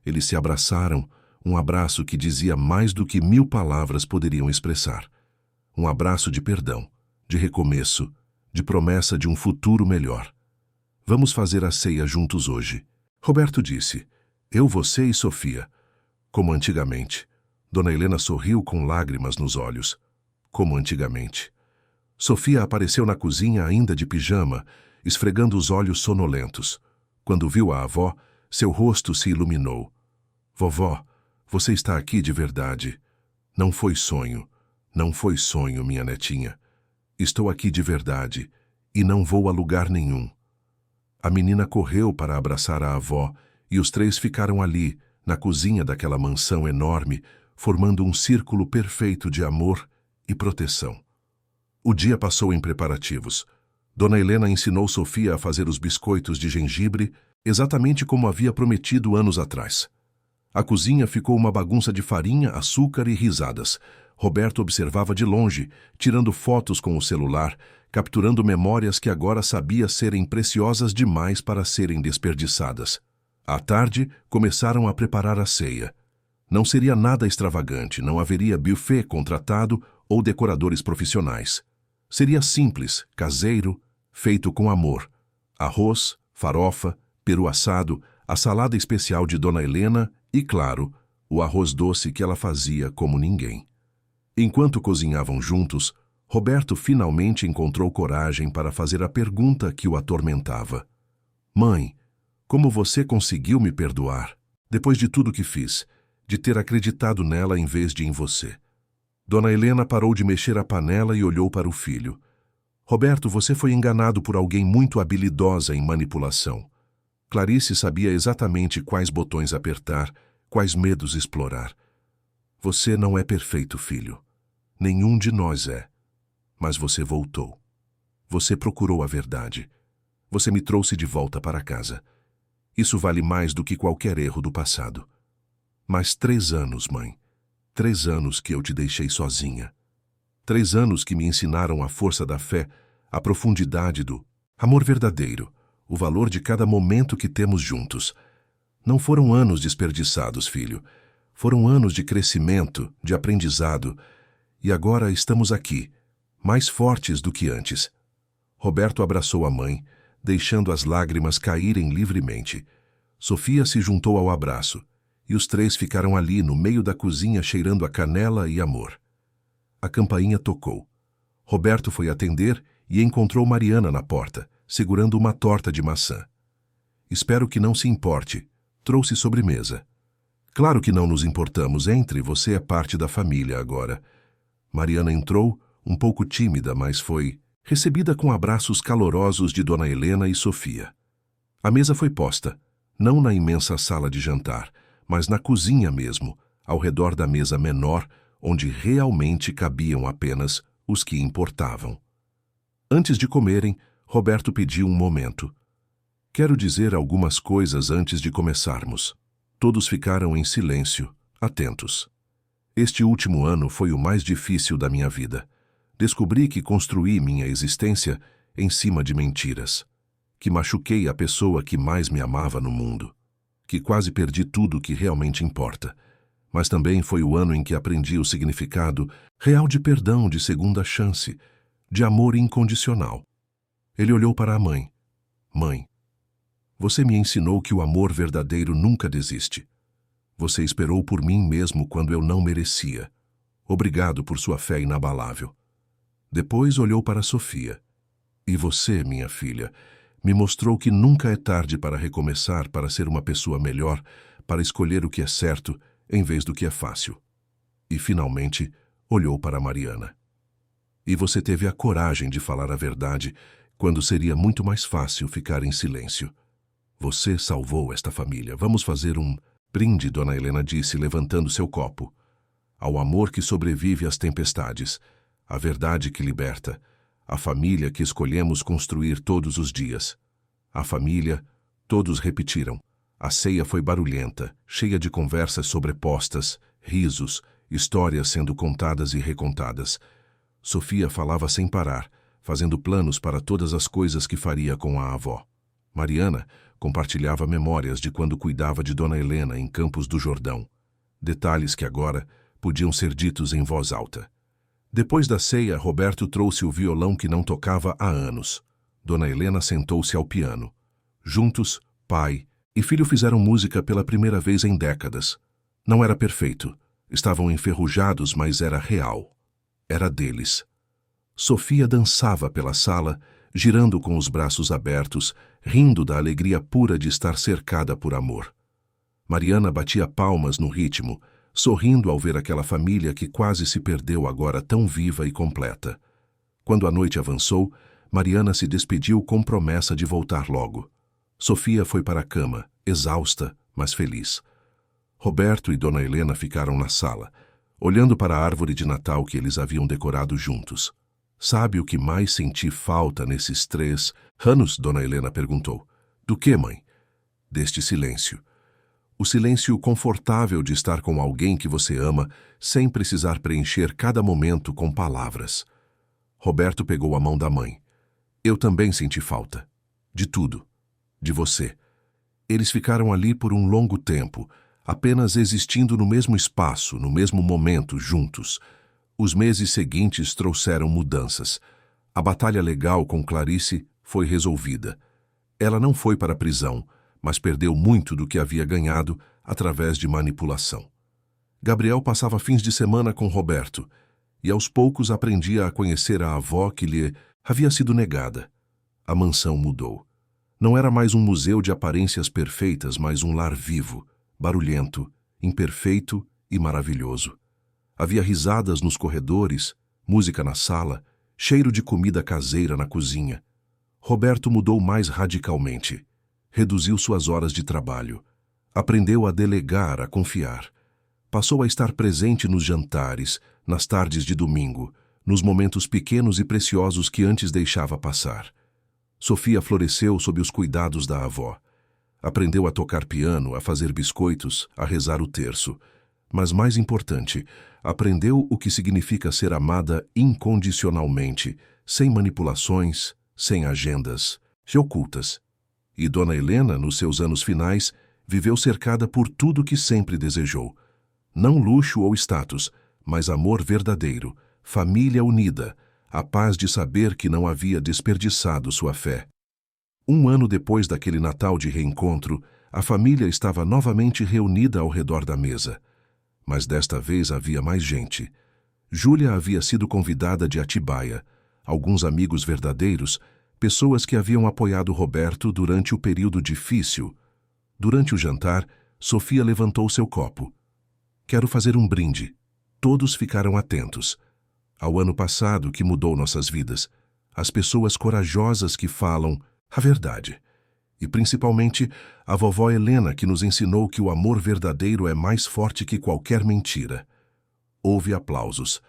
Eles se abraçaram, um abraço que dizia mais do que 1000 palavras poderiam expressar. Um abraço de perdão, de recomeço, de promessa de um futuro melhor. Vamos fazer a ceia juntos hoje. Roberto disse, eu, você e Sofia. Como antigamente. Dona Helena sorriu com lágrimas nos olhos. Como antigamente. Sofia apareceu na cozinha ainda de pijama, esfregando os olhos sonolentos. Quando viu a avó, seu rosto se iluminou. Vovó, você está aqui de verdade. Não foi sonho. Não foi sonho, minha netinha. Estou aqui de verdade e não vou a lugar nenhum. A menina correu para abraçar a avó e os três ficaram ali, na cozinha daquela mansão enorme, formando um círculo perfeito de amor e proteção. O dia passou em preparativos. Dona Helena ensinou Sofia a fazer os biscoitos de gengibre, exatamente como havia prometido anos atrás. A cozinha ficou uma bagunça de farinha, açúcar e risadas. Roberto observava de longe, tirando fotos com o celular, capturando memórias que agora sabia serem preciosas demais para serem desperdiçadas. À tarde, começaram a preparar a ceia. Não seria nada extravagante, não haveria buffet contratado ou decoradores profissionais. Seria simples, caseiro, feito com amor. Arroz, farofa, peru assado, a salada especial de Dona Helena e, claro, o arroz doce que ela fazia como ninguém. Enquanto cozinhavam juntos, Roberto finalmente encontrou coragem para fazer a pergunta que o atormentava. Mãe, como você conseguiu me perdoar, depois de tudo que fiz, de ter acreditado nela em vez de em você? Dona Helena parou de mexer a panela e olhou para o filho. Roberto, você foi enganado por alguém muito habilidosa em manipulação. Clarice sabia exatamente quais botões apertar, quais medos explorar. Você não é perfeito, filho. Nenhum de nós é. Mas você voltou. Você procurou a verdade. Você me trouxe de volta para casa. Isso vale mais do que qualquer erro do passado. Mas 3 anos, mãe. 3 anos que eu te deixei sozinha. 3 anos que me ensinaram a força da fé, a profundidade do amor verdadeiro, o valor de cada momento que temos juntos. Não foram anos desperdiçados, filho. Foram anos de crescimento, de aprendizado. E agora estamos aqui, mais fortes do que antes. Roberto abraçou a mãe, deixando as lágrimas caírem livremente. Sofia se juntou ao abraço, e os 3 ficaram ali no meio da cozinha cheirando a canela e amor. A campainha tocou. Roberto foi atender e encontrou Mariana na porta, segurando uma torta de maçã. Espero que não se importe. Trouxe sobremesa. Claro que não nos importamos, entre, você é parte da família agora. Mariana entrou, um pouco tímida, mas foi recebida com abraços calorosos de Dona Helena e Sofia. A mesa foi posta, não na imensa sala de jantar, mas na cozinha mesmo, ao redor da mesa menor, onde realmente cabiam apenas os que importavam. Antes de comerem, Roberto pediu um momento. Quero dizer algumas coisas antes de começarmos. Todos ficaram em silêncio, atentos. Este último ano foi o mais difícil da minha vida. Descobri que construí minha existência em cima de mentiras. Que machuquei a pessoa que mais me amava no mundo. Que quase perdi tudo o que realmente importa. Mas também foi o ano em que aprendi o significado real de perdão, de segunda chance, de amor incondicional. Ele olhou para a mãe. Mãe, você me ensinou que o amor verdadeiro nunca desiste. Você esperou por mim mesmo quando eu não merecia. Obrigado por sua fé inabalável. Depois olhou para Sofia. E você, minha filha, me mostrou que nunca é tarde para recomeçar, para ser uma pessoa melhor, para escolher o que é certo em vez do que é fácil. E, finalmente, olhou para Mariana. E você teve a coragem de falar a verdade quando seria muito mais fácil ficar em silêncio. Você salvou esta família. Vamos fazer um brinde, Dona Helena disse, levantando seu copo. Ao amor que sobrevive às tempestades, à verdade que liberta, a família que escolhemos construir todos os dias. A família, todos repetiram. A ceia foi barulhenta, cheia de conversas sobrepostas, risos, histórias sendo contadas e recontadas. Sofia falava sem parar, fazendo planos para todas as coisas que faria com a avó. Mariana compartilhava memórias de quando cuidava de Dona Helena em Campos do Jordão. Detalhes que agora podiam ser ditos em voz alta. Depois da ceia, Roberto trouxe o violão que não tocava há anos. Dona Helena sentou-se ao piano. Juntos, pai e filho fizeram música pela primeira vez em décadas. Não era perfeito. Estavam enferrujados, mas era real. Era deles. Sofia dançava pela sala, girando com os braços abertos, rindo da alegria pura de estar cercada por amor. Mariana batia palmas no ritmo, sorrindo ao ver aquela família que quase se perdeu agora tão viva e completa. Quando a noite avançou, Mariana se despediu com promessa de voltar logo. Sofia foi para a cama, exausta, mas feliz. Roberto e Dona Helena ficaram na sala, olhando para a árvore de Natal que eles haviam decorado juntos. Sabe o que mais senti falta nesses 3 anos? Dona Helena perguntou. Do que, mãe? Deste silêncio. O silêncio confortável de estar com alguém que você ama, sem precisar preencher cada momento com palavras. Roberto pegou a mão da mãe. Eu também senti falta. De tudo. De você. Eles ficaram ali por um longo tempo, apenas existindo no mesmo espaço, no mesmo momento, juntos. Os meses seguintes trouxeram mudanças. A batalha legal com Clarice foi resolvida. Ela não foi para a prisão, mas perdeu muito do que havia ganhado através de manipulação. Gabriel passava fins de semana com Roberto, e aos poucos aprendia a conhecer a avó que lhe havia sido negada. A mansão mudou. Não era mais um museu de aparências perfeitas, mas um lar vivo, barulhento, imperfeito e maravilhoso. Havia risadas nos corredores, música na sala, cheiro de comida caseira na cozinha. Roberto mudou mais radicalmente. Reduziu suas horas de trabalho. Aprendeu a delegar, a confiar. Passou a estar presente nos jantares, nas tardes de domingo, nos momentos pequenos e preciosos que antes deixava passar. Sofia floresceu sob os cuidados da avó. Aprendeu a tocar piano, a fazer biscoitos, a rezar o terço. Mas mais importante, aprendeu o que significa ser amada incondicionalmente, sem manipulações, sem agendas, ocultas. E Dona Helena, nos seus anos finais, viveu cercada por tudo que sempre desejou. Não luxo ou status, mas amor verdadeiro, família unida, a paz de saber que não havia desperdiçado sua fé. 1 ano depois daquele Natal de reencontro, a família estava novamente reunida ao redor da mesa. Mas desta vez havia mais gente. Júlia havia sido convidada de Atibaia, alguns amigos verdadeiros, pessoas que haviam apoiado Roberto durante o período difícil. Durante o jantar, Sofia levantou seu copo. Quero fazer um brinde. Todos ficaram atentos. Ao ano passado que mudou nossas vidas, as pessoas corajosas que falam a verdade. E principalmente a vovó Helena, que nos ensinou que o amor verdadeiro é mais forte que qualquer mentira. Houve aplausos.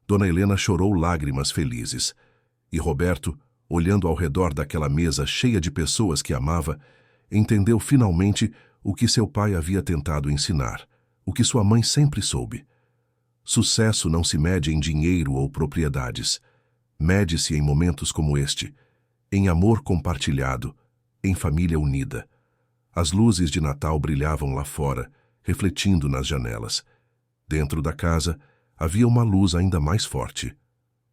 Dona Helena chorou lágrimas felizes. E Roberto, olhando ao redor daquela mesa cheia de pessoas que amava, entendeu finalmente o que seu pai havia tentado ensinar, o que sua mãe sempre soube. Sucesso não se mede em dinheiro ou propriedades. Mede-se em momentos como este, em amor compartilhado, em família unida. As luzes de Natal brilhavam lá fora, refletindo nas janelas. Dentro da casa, havia uma luz ainda mais forte.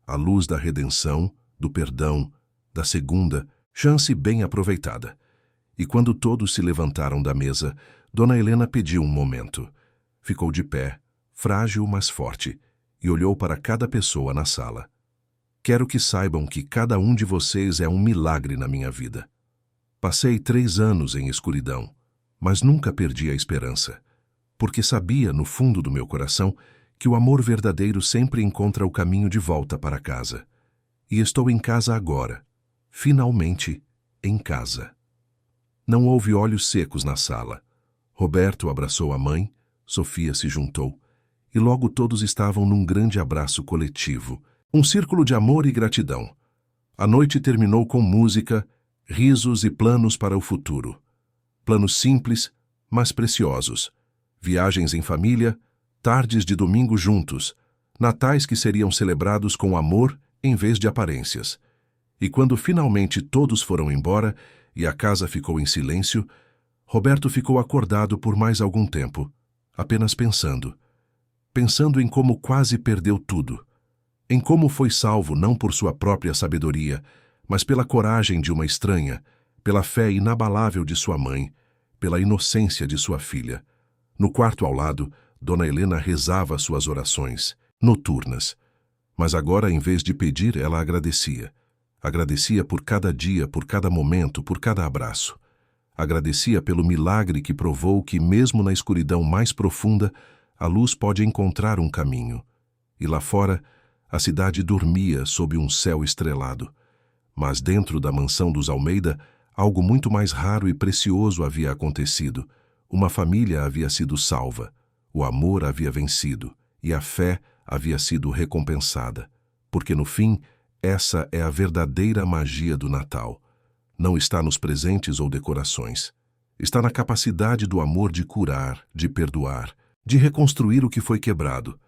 A luz da redenção, do perdão, da segunda chance bem aproveitada. E quando todos se levantaram da mesa, Dona Helena pediu um momento. Ficou de pé, frágil mas forte, e olhou para cada pessoa na sala. Quero que saibam que cada um de vocês é um milagre na minha vida. Passei 3 anos em escuridão, mas nunca perdi a esperança, porque sabia, no fundo do meu coração, que o amor verdadeiro sempre encontra o caminho de volta para casa. E estou em casa agora, finalmente em casa. Não houve olhos secos na sala. Roberto abraçou a mãe, Sofia se juntou, e logo todos estavam num grande abraço coletivo, um círculo de amor e gratidão. A noite terminou com música, risos e planos para o futuro. Planos simples, mas preciosos. Viagens em família, tardes de domingo juntos, natais que seriam celebrados com amor em vez de aparências. E quando finalmente todos foram embora e a casa ficou em silêncio, Roberto ficou acordado por mais algum tempo, apenas pensando. Pensando em como quase perdeu tudo. Em como foi salvo não por sua própria sabedoria, mas pela coragem de uma estranha, pela fé inabalável de sua mãe, pela inocência de sua filha. No quarto ao lado, Dona Helena rezava suas orações, noturnas. Mas agora, em vez de pedir, ela agradecia. Agradecia por cada dia, por cada momento, por cada abraço. Agradecia pelo milagre que provou que, mesmo na escuridão mais profunda, a luz pode encontrar um caminho. E lá fora, a cidade dormia sob um céu estrelado. Mas dentro da mansão dos Almeida, algo muito mais raro e precioso havia acontecido. Uma família havia sido salva, o amor havia vencido e a fé havia sido recompensada. Porque no fim, essa é a verdadeira magia do Natal. Não está nos presentes ou decorações. Está na capacidade do amor de curar, de perdoar, de reconstruir o que foi quebrado.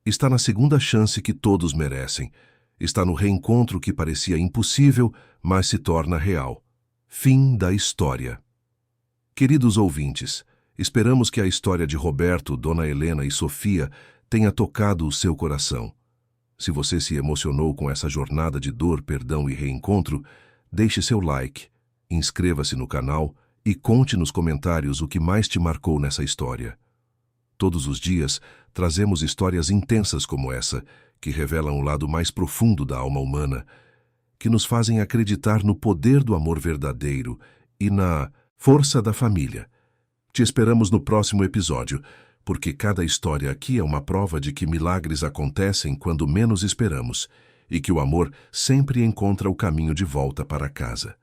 Está na segunda chance que todos merecem. Está no reencontro que parecia impossível, mas se torna real. Fim da história. Queridos ouvintes, esperamos que a história de Roberto, Dona Helena e Sofia tenha tocado o seu coração. Se você se emocionou com essa jornada de dor, perdão e reencontro, deixe seu like, inscreva-se no canal e conte nos comentários o que mais te marcou nessa história. Todos os dias, trazemos histórias intensas como essa, que revelam o lado mais profundo da alma humana, que nos fazem acreditar no poder do amor verdadeiro e na força da família. Te esperamos no próximo episódio, porque cada história aqui é uma prova de que milagres acontecem quando menos esperamos e que o amor sempre encontra o caminho de volta para casa.